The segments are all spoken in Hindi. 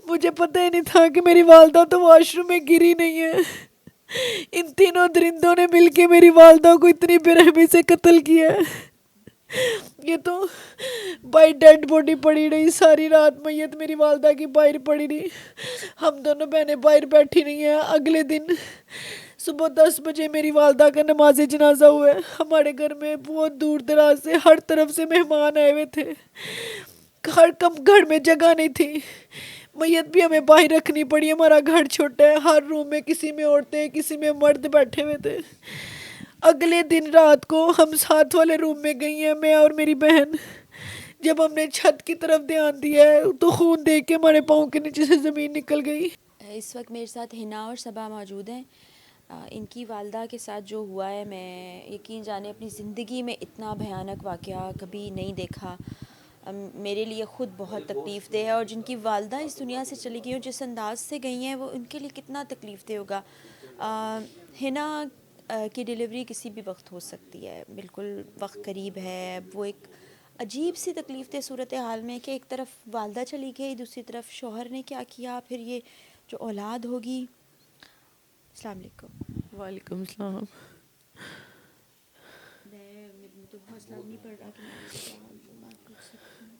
मुझे पता ही नहीं था कि मेरी वालदा तो वॉशरूम में गिरी नहीं है। इन तीनों दरिंदों ने मिलके मेरी वालदा को इतनी बेरहमी से कत्ल किया है। ये तो भाई डेड बॉडी पड़ी रही सारी रात, मैयत मेरी वालदा की बाहर पड़ी रही। हम दोनों बहनें बाहर बैठी रही हैं। अगले दिन सुबह 10 बजे मेरी वालदा का नमाज जनाजा हुआ है। हमारे घर में बहुत दूर दराज से हर तरफ से मेहमान आए हुए थे। हर कम घर में जगह नहीं थी। मैयत भी हमें बाहर रखनी पड़ी। हमारा घर छोटा है, हर रूम में किसी में औरतें किसी में मर्द बैठे हुए थे। अगले दिन रात को हम साथ वाले रूम में गई हैं, मैं और मेरी बहन। जब हमने छत की तरफ ध्यान दिया है तो खून देख के हमारे पाँव के नीचे से ज़मीन निकल गई। इस वक्त मेरे साथ हिना और सबा मौजूद हैं। इनकी वालदा के साथ जो हुआ है, मैं यकीन जाने अपनी ज़िंदगी में इतना भयानक वाक़या कभी नहीं देखा। मेरे लिए ख़ुद बहुत तकलीफ़ दे है, और जिनकी वालदा इस दुनिया से चली गई और जिस अंदाज से गई हैं वो उनके लिए कितना तकलीफ़ दे होगा। हिना की डिलीवरी किसी भी वक्त हो सकती है, बिल्कुल वक्त करीब है। वो एक अजीब सी तकलीफ़ दे सूरत हाल में कि एक तरफ वालदा चली गई, दूसरी तरफ शौहर ने क्या किया, फिर ये जो औलाद होगी। अस्सलाम वालेकुम। वालेकुम सलाम। मैं तो हौसला नहीं पड़ रहा कि मैं आपसे बात पूछ सकती हूँ।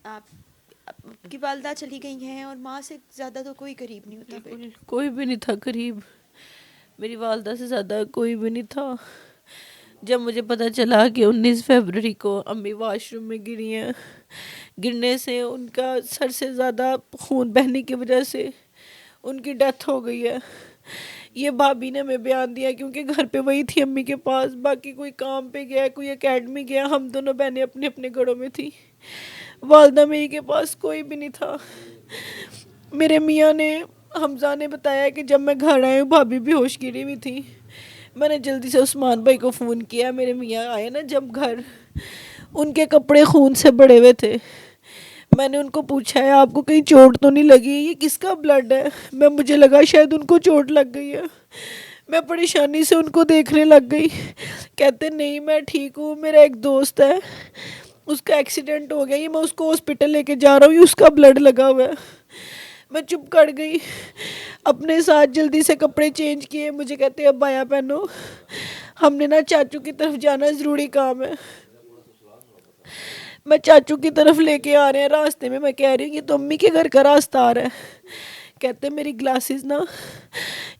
आपकी वालदा चली गई हैं और माँ से ज़्यादा तो कोई करीब नहीं होता बेटे। कोई भी नहीं था करीब, मेरी वालदा से ज़्यादा कोई भी नहीं था। जब मुझे पता चला कि 19 फरवरी को अम्मी वॉशरूम में गिरी हैं, गिरने से उनका सर से ज़्यादा खून बहने की वजह से उनकी डेथ हो गई है। ये भाभी ने हमें बयान दिया क्योंकि घर पे वही थी अम्मी के पास, बाकी कोई काम पे गया, कोई एकेडमी गया, हम दोनों बहनें अपने अपने घरों में थी। वालदा मेरी के पास कोई भी नहीं था। मेरे मियाँ ने, हमजा ने बताया कि जब मैं घर आई हूँ भाभी बेहोश गिरी हुई थी। मैंने जल्दी से उस्मान भाई को फ़ोन किया। मेरे मियाँ आए ना जब घर, उनके कपड़े खून से बड़े हुए थे। मैंने उनको पूछा है आपको कहीं चोट तो नहीं लगी, ये किसका ब्लड है। मुझे लगा शायद उनको चोट लग गई है। मैं परेशानी से उनको देखने लग गई। कहते नहीं मैं ठीक हूँ, मेरा एक दोस्त है उसका एक्सीडेंट हो गया, ये मैं उसको हॉस्पिटल लेके जा रहा हूँ, ये उसका ब्लड लगा हुआ है। मैं चुप कर गई। अपने साथ जल्दी से कपड़े चेंज किए। मुझे कहते अब बाया पहनो, हमने ना चाचू की तरफ जाना, ज़रूरी काम है। मैं चाचू की तरफ लेके आ रहे हैं, रास्ते में मैं कह रही हूँ ये तो अम्मी के घर का रास्ता आ रहा है। कहते मेरी ग्लासेस ना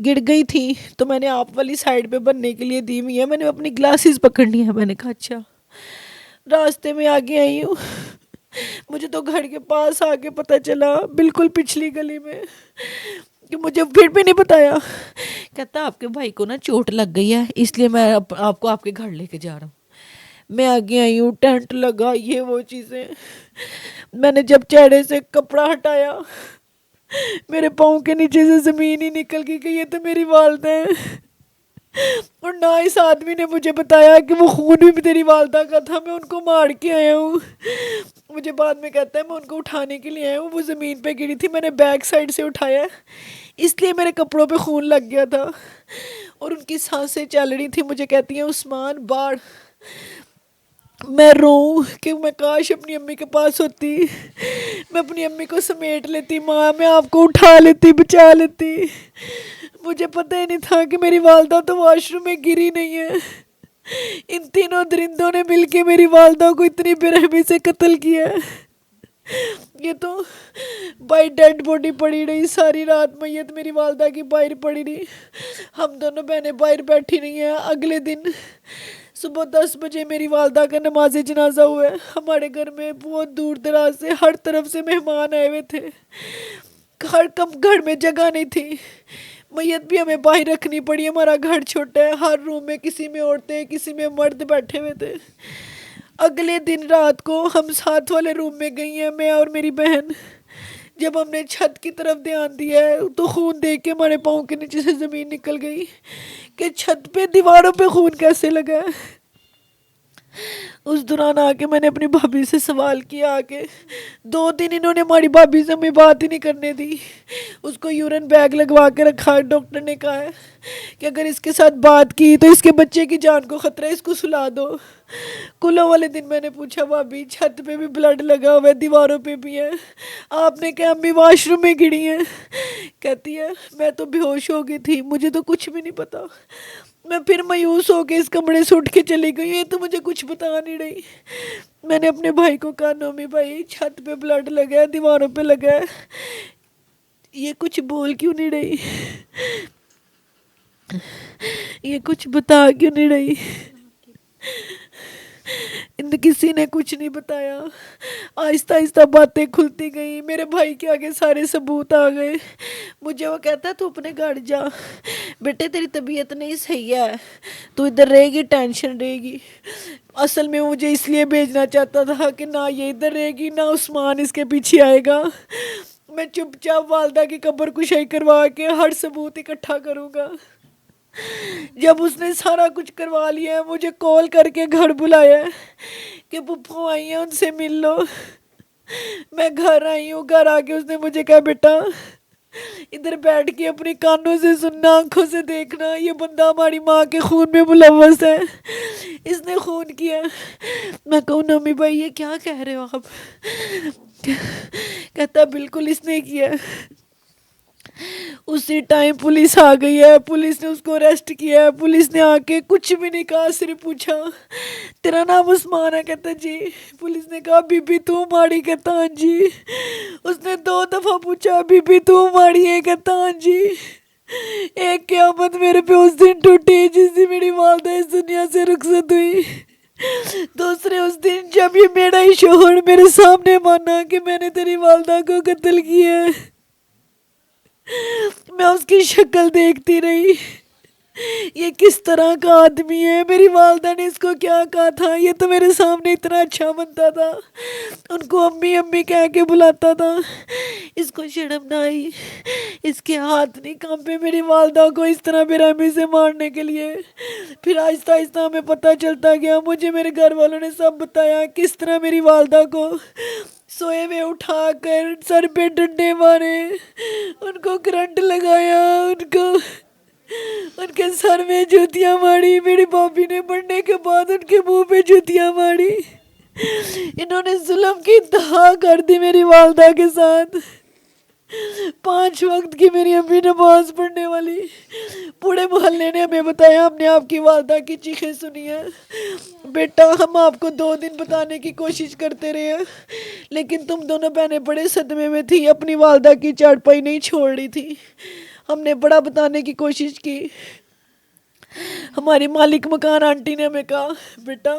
गिर गई थी तो मैंने आप वाली साइड पे बनने के लिए दी हुई है, मैंने अपनी ग्लासेस पकड़नी है। मैंने कहा अच्छा। रास्ते में आगे आई हूँ, मुझे तो घर के पास आके पता चला, बिल्कुल पिछली गली में, कि मुझे फिर भी नहीं बताया। कहता आपके भाई को ना चोट लग गई है इसलिए मैं आपको आपके घर लेके जा रहा हूँ। मैं आगे आई हूँ, टेंट लगा, ये वो चीज़ें। मैंने जब चेहरे से कपड़ा हटाया, मेरे पाँव के नीचे से ज़मीन ही निकल गई कि ये तो मेरी वालदा है। और ना इस आदमी ने मुझे बताया कि वो खून भी तेरी वालदा का था, मैं उनको मार के आया हूँ। मुझे बाद में कहता है मैं उनको उठाने के लिए आया हूँ, वो ज़मीन पे गिरी थी, मैंने बैक साइड से उठाया इसलिए मेरे कपड़ों पे खून लग गया था। और उनकी सांसें चल रही थी। मुझे कहती हैं उस्मान बाढ़। मैं रोऊं कि मैं काश अपनी अम्मी के पास होती, मैं अपनी अम्मी को समेट लेती, माँ मैं आपको उठा लेती, बचा लेती। मुझे पता ही नहीं था कि मेरी वालदा तो वॉशरूम में गिरी नहीं है। इन तीनों दरिंदों ने मिलके मेरी वालदा को इतनी बेरहमी से कत्ल किया है। ये तो भाई डेड बॉडी पड़ी रही सारी रात, मैयत मेरी वालदा की बाहर पड़ी रही। हम दोनों बहनें बाहर बैठी रही हैं। अगले दिन सुबह 10 बजे मेरी वालदा का नमाज जनाजा हुआ है। हमारे घर में बहुत दूर दराज से हर तरफ से मेहमान आए हुए थे। हर कम घर में जगह नहीं थी, मैयत भी हमें बाहर रखनी पड़ी। हमारा घर छोटा है, हर रूम में किसी में औरतें किसी में मर्द बैठे हुए थे। अगले दिन रात को हम साथ वाले रूम में गई हैं, मैं और मेरी बहन। जब हमने छत की तरफ ध्यान दिया है तो खून देख के हमारे पाँव के नीचे से ज़मीन निकल गई कि छत पे दीवारों पे खून कैसे लगा है। उस दौरान आके मैंने अपनी भाभी से सवाल किया आके, 2 दिन इन्होंने हमारी भाभी से हमें बात ही नहीं करने दी। उसको यूरिन बैग लगवा के रखा है। डॉक्टर ने कहा है कि अगर इसके साथ बात की तो इसके बच्चे की जान को खतरा है, इसको सुला दो। कुल्ला वाले दिन मैंने पूछा, भाभी छत पे भी ब्लड लगा हुआ है, दीवारों पे भी है, आपने क्या अम्मी वॉशरूम में गिरी हैं? कहती है मैं तो बेहोश हो गई थी, मुझे तो कुछ भी नहीं पता। मैं फिर मायूस होकर इस कमरे से उठ के चली गई, ये तो मुझे कुछ बता नहीं रही। मैंने अपने भाई को कहा, नोमी भाई छत पे ब्लड लगा है, दीवारों पे लगा है, ये कुछ बोल क्यों नहीं रही, ये कुछ बता क्यों नहीं रही? इन किसी ने कुछ नहीं बताया। आहिस्ता आहिस्ता बातें खुलती गई, मेरे भाई के आगे सारे सबूत आ गए। मुझे वो कहता तू अपने घर जा बेटे, तेरी तबीयत नहीं सही है, तू इधर रहेगी टेंशन रहेगी। असल में मुझे इसलिए भेजना चाहता था कि ना ये इधर रहेगी ना उस्मान इसके पीछे आएगा। मैं चुपचाप वालदा की कब्र कुशाई करवा के हर सबूत इकट्ठा करूँगा। जब उसने सारा कुछ करवा लिया है, मुझे कॉल करके घर बुलाया है कि पुप्पू आई है, उनसे मिल लो। मैं घर आई हूँ, घर आके उसने मुझे कहा बेटा इधर बैठ के अपने कानों से सुनना, आंखों से देखना, ये बंदा हमारी माँ के खून में मुलव्वस है, इसने खून किया। मैं कहूँ नमी भाई ये क्या कह रहे हो आप? कहता बिल्कुल इसने किया। उसी टाइम पुलिस आ गई है, पुलिस ने उसको अरेस्ट किया है। पुलिस ने आके कुछ भी नहीं कहा, सिर्फ पूछा तेरा नाम उस्मान है? कहता जी। पुलिस ने कहा बीबी तू माड़ी? कहता हाँ जी। उसने 2 दफ़ा पूछा बीबी तू माड़ी है? कहता हाँ जी। एक क़यामत मेरे पे उस दिन टूटी जिस दिन मेरी वालदा इस दुनिया से रुखसत हुई। दूसरे उस दिन जब ये मेरा ही शोहर मेरे सामने माना कि मैंने तेरी वालदा को कत्ल किया है। मैं उसकी शक्ल देखती रही, ये किस तरह का आदमी है। मेरी वालदा ने इसको क्या कहा था, ये तो मेरे सामने इतना अच्छा बनता था, उनको अम्मी अम्मी कह के बुलाता था। इसको शर्म ना आई, इसके हाथ नहीं कांपे मेरी वालदा को इस तरह बेरहमी से मारने के लिए। फिर आहिस्ता आहिस्ता हमें पता चलता गया, मुझे मेरे घर वालों ने सब बताया किस तरह मेरी वालदा को सोए में उठा कर सर पे डंडे मारे, उनको करंट लगाया, उनके सर में जूतियां मारी। मेरी भाभी ने मरने के बाद उनके मुंह पे जूतियां मारी। इन्होंने जुल्म की इंतहा कर दी मेरी वालदा के साथ। 5 वक्त की मेरी अम्मी नमाज पढ़ने वाली। पूरे मोहल्ले ने हमें बताया, हमने आपकी वालदा की चीखें सुनी है। बेटा हम आपको 2 दिन बताने की कोशिश करते रहे हैं, लेकिन तुम दोनों बहनें बड़े सदमे में थी, अपनी वालदा की चारपाई नहीं छोड़ रही थी। हमने बड़ा बताने की कोशिश की। हमारी मालिक मकान आंटी ने हमें कहा बेटा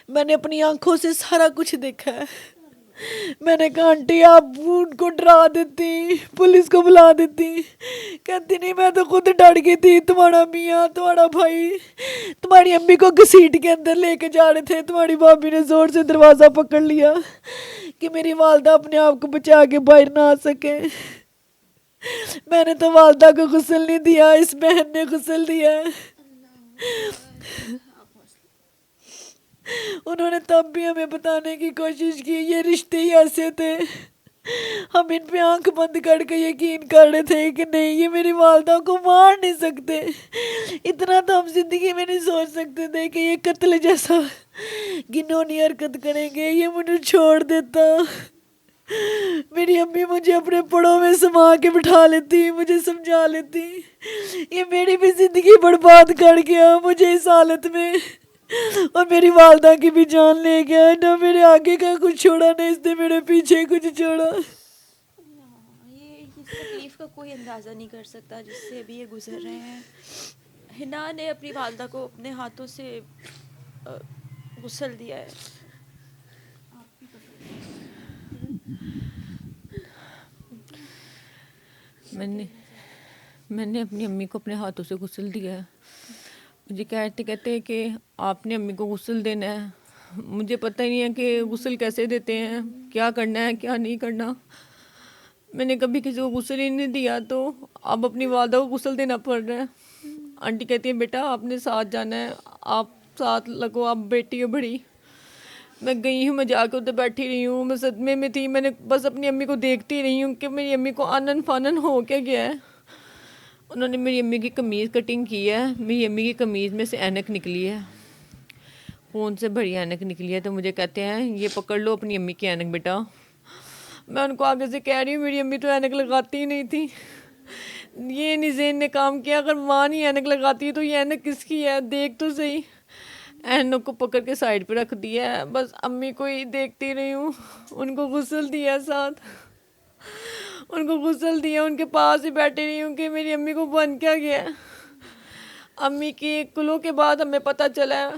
मैंने अपनी आंखों से सारा कुछ देखा है। मैंने कहा आंटी आप उनको डरा देती, पुलिस को बुला देती। कहती नहीं मैं तो खुद डर गई थी, तुम्हारा मियाँ तुम्हारा भाई तुम्हारी अम्मी को घसीट के अंदर लेके जा रहे थे, तुम्हारी भाभी ने जोर से दरवाज़ा पकड़ लिया कि मेरी वालदा अपने आप को बचा के बाहर ना आ सके। मैंने तो वालदा को गुस्ल नहीं दिया, इस बहन ने गुस्ल दिया। उन्होंने तब भी हमें बताने की कोशिश की, ये रिश्ते ही ऐसे थे। हम इन पे आंख बंद करके यकीन कर रहे थे कि नहीं ये मेरी वालदा को मार नहीं सकते। इतना तो हम जिंदगी में नहीं सोच सकते थे कि ये कत्ल जैसा घिनौनी हरकत करेंगे। ये मुझे छोड़ देता, मेरी अम्मी मुझे अपने पड़ों में समा के बिठा लेती, मुझे समझा लेती। ये मेरी भी ज़िंदगी बर्बाद कर गया मुझे इस हालत में, और मेरी वालदा की भी जान ले गया। ना मेरे आगे का कुछ छोड़ा, ना इसने मेरे पीछे कुछ छोड़ा। ये इस तकलीफ़ का कोई अंदाज़ा नहीं कर सकता जिससे अभी ये गुज़र रहे हैं। हिना ने अपनी वालदा को अपने हाथों से गुस्ल दिया है। मैंने अपनी अम्मी को अपने हाथों से गुस्ल दिया है। मुझे कहते हैं कि आपने अम्मी को गुस्ल देना है। मुझे पता ही नहीं है कि गुस्ल कैसे देते हैं, क्या करना है क्या नहीं करना। मैंने कभी किसी को गुस्ल ही नहीं दिया, तो अब अपनी वालदा को गुस्ल देना पड़ रहा है। आंटी कहती है बेटा आपने साथ जाना है, आप साथ लगो, आप बेटी हो बड़ी। मैं गई हूँ, मैं जाके उधर बैठी रही हूँ, मैं सदमे में थी। मैंने बस अपनी अम्मी को देखती रही हूँ कि मेरी अम्मी को आनन फानन हो क्या गया है। उन्होंने मेरी अम्मी की कमीज़ कटिंग की है, मेरी अम्मी की कमीज़ में से ऐनक निकली है, खून से भरी ऐनक निकली है। तो मुझे कहते हैं ये पकड़ लो अपनी अम्मी की ऐनक बेटा। मैं उनको आगे से कह रही हूँ मेरी अम्मी तो ऐनक लगाती ही नहीं थी। ये निज़ेन ने काम किया, अगर माँ नहीं ऐनक लगाती है तो ये ऐनक किसकी है, देख तो सही। ऐनक को पकड़ के साइड पे रख दिया है, बस अम्मी को ही देखती रही हूँ। उनको गुस्ल दिया साथ, उनको गुस्ल दिया, उनके पास ही बैठी रही हूँ कि मेरी अम्मी को बन क्या गया है। अम्मी की कुलों के बाद हमें पता चला,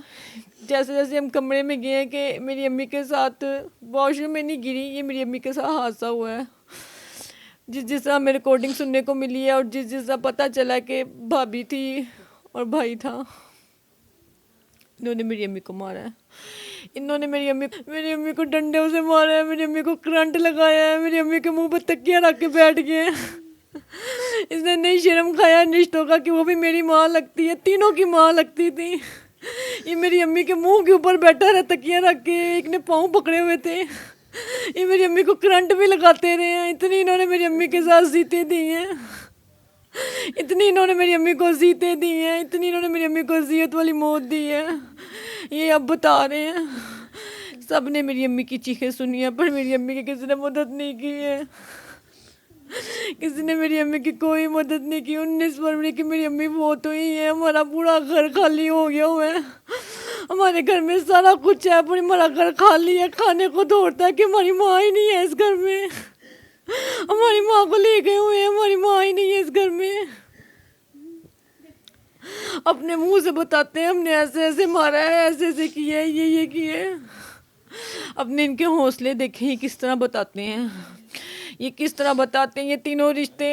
जैसे जैसे हम कमरे में गए, कि मेरी अम्मी के साथ वॉशरूम में नहीं गिरी, ये मेरी अम्मी के साथ हादसा हुआ है। जिस तरह हमें रिकॉर्डिंग सुनने को मिली है और जिस तरह पता चला कि भाभी थी और भाई था, इन्होंने मेरी अम्मी को मारा है। इन्होंने मेरी अम्मी को डंडों से मारा है, मेरी अम्मी को करंट लगाया है, मेरी अम्मी के मुंह पर तकिया रख के बैठ गए हैं। इसने नहीं शर्म खाया रिश्तों का कि वो भी मेरी माँ लगती है, तीनों की माँ लगती थी। ये मेरी अम्मी के मुंह के ऊपर बैठा रहा तकिया रख के, एक ने पाँव पकड़े हुए थे। ये मेरी अम्मी को करंट भी लगाते रहे हैं। इतनी इन्होंने मेरी अम्मी के साथ जीते दी हैं, इतनी इन्होंने मेरी अम्मी को जीते दी हैं, इतनी इन्होंने मेरी अम्मी को अजियत वाली मौत दी है। ये अब बता रहे हैं। सब ने मेरी अम्मी की चीखें सुनी है, पर मेरी अम्मी की किसी ने मदद नहीं की है। किसी ने मेरी अम्मी की कोई मदद नहीं की। 19 फरवरी की मेरी अम्मी बहुत हुई है, हमारा पूरा घर खाली हो गया हुआ है। हमारे घर में सारा कुछ है, पर हमारा घर खाली है। खाने को दौड़ता है कि हमारी माँ ही नहीं है इस घर में, हमारी माँ को ले गए हुए हैं, हमारी माँ ही नहीं है इस घर में। अपने मुंह से बताते हैं हमने ऐसे ऐसे मारा है, ऐसे ऐसे किया है, ये किए है। अपने इनके हौसले देखें ये किस तरह बताते हैं, ये किस तरह बताते हैं। ये तीनों रिश्ते,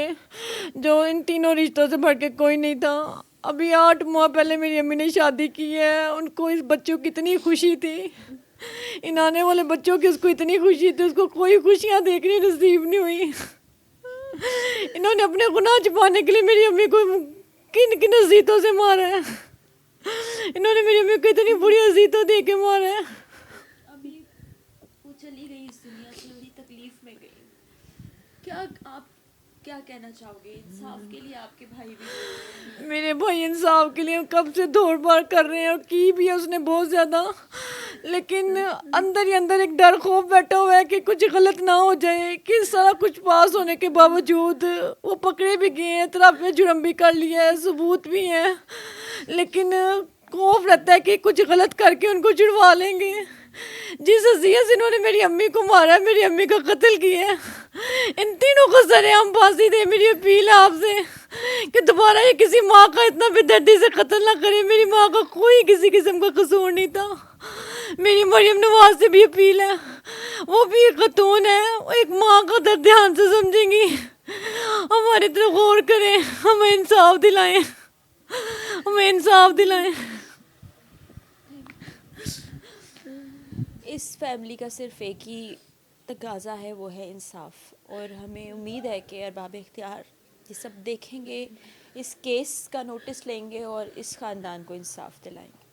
जो इन तीनों रिश्तों से बढ़ के कोई नहीं था। अभी 8 माह पहले मेरी अम्मी ने शादी की है, उनको इस बच्चों की इतनी खुशी थी, इन आने वाले बच्चों की उसको इतनी खुशी थी, उसको कोई खुशियाँ देखनी नसीब नहीं हुई। इन्होंने अपने गुनाह छुपाने के लिए मेरी अम्मी को किन किन अजीतों से मारा है। इन्होंने मेरी अम्मी को इतनी बुरी अजीतों दे के मारा है। अभी वो चली गई इस दुनिया से, बड़ी तकलीफ में गई। क्या आप क्या कहना चाहोगे? इंसाफ के लिए आपके भाई भी, मेरे भाई इंसाफ के लिए कब से दौड़ भाड़ कर रहे हैं, और की भी है उसने बहुत ज़्यादा, लेकिन अंदर ही अंदर एक डर खौफ बैठा हुआ है कि कुछ गलत ना हो जाए। कि सारा कुछ पास होने के बावजूद वो पकड़े भी गए हैं, तरफ में जुर्म भी कर लिया है, सबूत भी हैं, लेकिन खौफ रहता है कि कुछ गलत करके उनको छुड़वा लेंगे। जिस हसीयत से इन्होंने मेरी अम्मी को मारा है, मेरी अम्मी का कत्ल किया है, इन तीनों को सरेआम फांसी दे। मेरी अपील है आपसे कि दोबारा ये किसी माँ का इतना बेदर्दी से कत्ल ना करे। मेरी माँ का कोई किसी किस्म का कसूर नहीं था। मेरी मरियम नवाज से भी अपील है, वो भी एक खतून है, वो एक माँ का दर्द ध्यान से समझेंगी, हमारी तरफ गौर करें, हमें इंसाफ दिलाएं, हमें इंसाफ दिलाएं। इस फैमिली का सिर्फ एक ही तकाजा है, वो है इंसाफ। और हमें उम्मीद है कि अरबाब इख्तियार ये सब देखेंगे, इस केस का नोटिस लेंगे और इस ख़ानदान को इंसाफ दिलाएंगे।